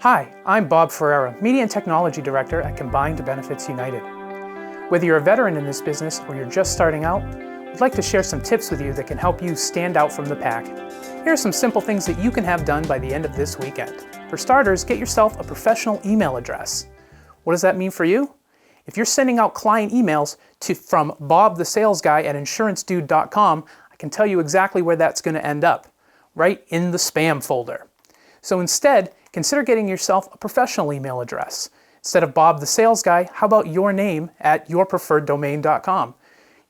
Hi, I'm Bob Ferreira, Media and Technology Director at Combined Benefits United. Whether you're a veteran in this business or you're just starting out, I'd like to share some tips with you that can help you stand out from the pack. Here are some simple things that you can have done by the end of this weekend. For starters, get yourself a professional email address. What does that mean for you? If you're sending out client emails from Bob the sales guy at insurancedude.com, I can tell you exactly where that's going to end up, right in the spam folder. So instead, consider getting yourself a professional email address. Instead of Bob the sales guy, how about your name at yourpreferreddomain.com?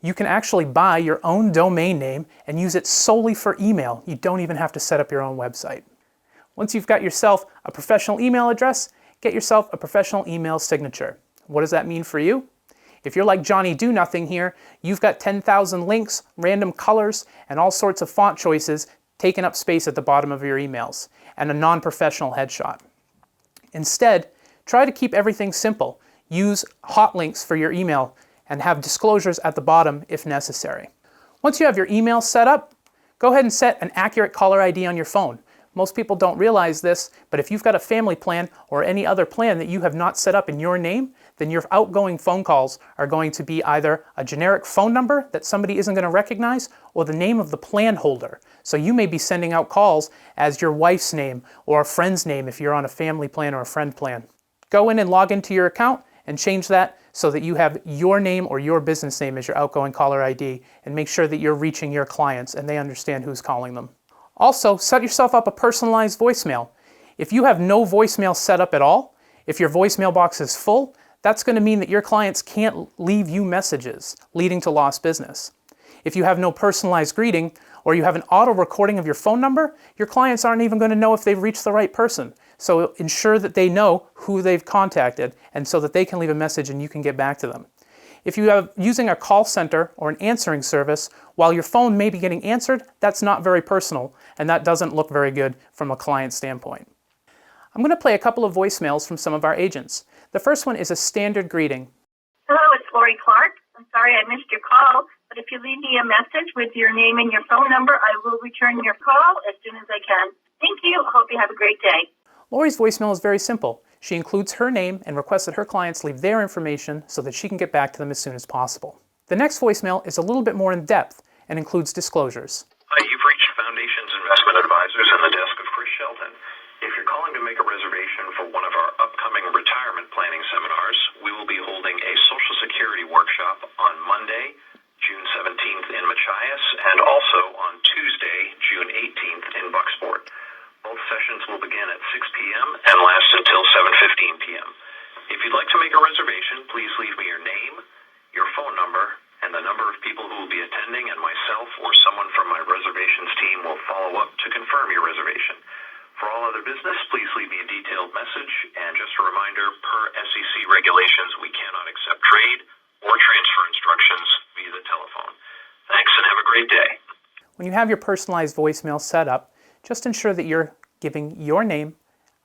You can actually buy your own domain name and use it solely for email. You don't even have to set up your own website. Once you've got yourself a professional email address, get yourself a professional email signature. What does that mean for you? If you're like Johnny Do Nothing here, you've got 10,000 links, random colors, and all sorts of font choices taking up space at the bottom of your emails, and a non-professional headshot. Instead, try to keep everything simple. Use hot links for your email and have disclosures at the bottom if necessary. Once you have your email set up, go ahead and set an accurate caller ID on your phone. Most people don't realize this, but if you've got a family plan or any other plan that you have not set up in your name, then your outgoing phone calls are going to be either a generic phone number that somebody isn't going to recognize or the name of the plan holder. So you may be sending out calls as your wife's name or a friend's name if you're on a family plan or a friend plan. Go in and log into your account and change that so that you have your name or your business name as your outgoing caller ID, and make sure that you're reaching your clients and they understand who's calling them. Also, set yourself up a personalized voicemail. If you have no voicemail set up at all, if your voicemail box is full, that's going to mean that your clients can't leave you messages, leading to lost business. If you have no personalized greeting, or you have an auto recording of your phone number, your clients aren't even going to know if they've reached the right person. So ensure that they know who they've contacted, and so that they can leave a message and you can get back to them. If you are using a call center or an answering service, while your phone may be getting answered, that's not very personal, and that doesn't look very good from a client standpoint. I'm going to play a couple of voicemails from some of our agents. The first one is a standard greeting. Hello, it's Lori Clark. I'm sorry I missed your call, but if you leave me a message with your name and your phone number, I will return your call as soon as I can. Thank you. Hope you have a great day. Lori's voicemail is very simple. She includes her name and requests that her clients leave their information so that she can get back to them as soon as possible. The next voicemail is a little bit more in depth and includes disclosures. Hi, you've reached Foundations Investment Advisors and the desk of Chris Shelton. If you're calling to make a reservation for one of our upcoming retirement planning seminars, we will be holding a Social Security workshop on Monday, June 17th in Machias, and also on Tuesday, June 18th in Bucksport. Both sessions will begin at 6 p.m. and last until 7:15 p.m. If you'd like to make a reservation, please leave me your name, your phone number, and the number of people who will be attending, and myself or someone from my reservations team will follow up to confirm your reservation. For all other business, please leave me a detailed message, and just a reminder, per SEC regulations, we cannot accept trade or transfer instructions via the telephone. Thanks, and have a great day. When you have your personalized voicemail set up, just ensure that you're giving your name,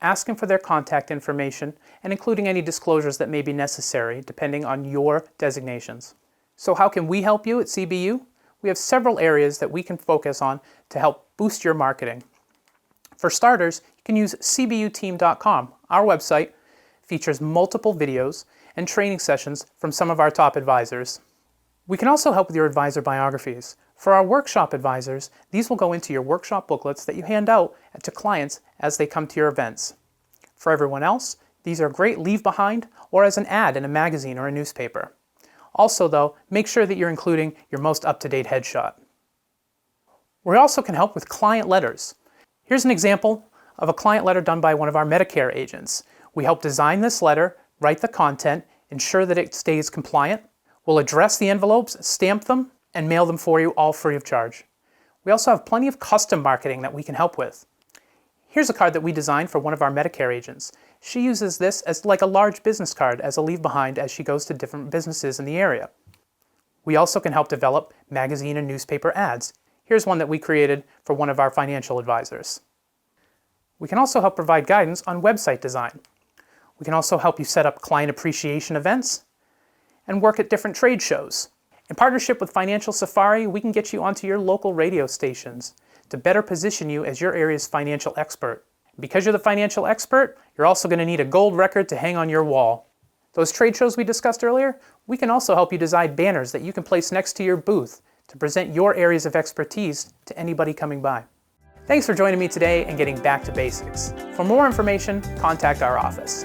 asking for their contact information, and including any disclosures that may be necessary depending on your designations. So how can we help you at CBU? We have several areas that we can focus on to help boost your marketing. For starters, you can use cbuteam.com. Our website features multiple videos and training sessions from some of our top advisors. We can also help with your advisor biographies. For our workshop advisors, these will go into your workshop booklets that you hand out to clients as they come to your events. For everyone else, these are great leave behind or as an ad in a magazine or a newspaper. Also though, make sure that you're including your most up-to-date headshot. We also can help with client letters. Here's an example of a client letter done by one of our Medicare agents. We help design this letter, write the content, ensure that it stays compliant. We'll address the envelopes, stamp them, and mail them for you all free of charge. We also have plenty of custom marketing that we can help with. Here's a card that we designed for one of our Medicare agents. She uses this as like a large business card as a leave behind as she goes to different businesses in the area. We also can help develop magazine and newspaper ads. Here's one that we created for one of our financial advisors. We can also help provide guidance on website design. We can also help you set up client appreciation events and work at different trade shows. In partnership with Financial Safari, we can get you onto your local radio stations to better position you as your area's financial expert. Because you're the financial expert, you're also going to need a gold record to hang on your wall. Those trade shows we discussed earlier, we can also help you design banners that you can place next to your booth to present your areas of expertise to anybody coming by. Thanks for joining me today and getting back to basics. For more information, contact our office.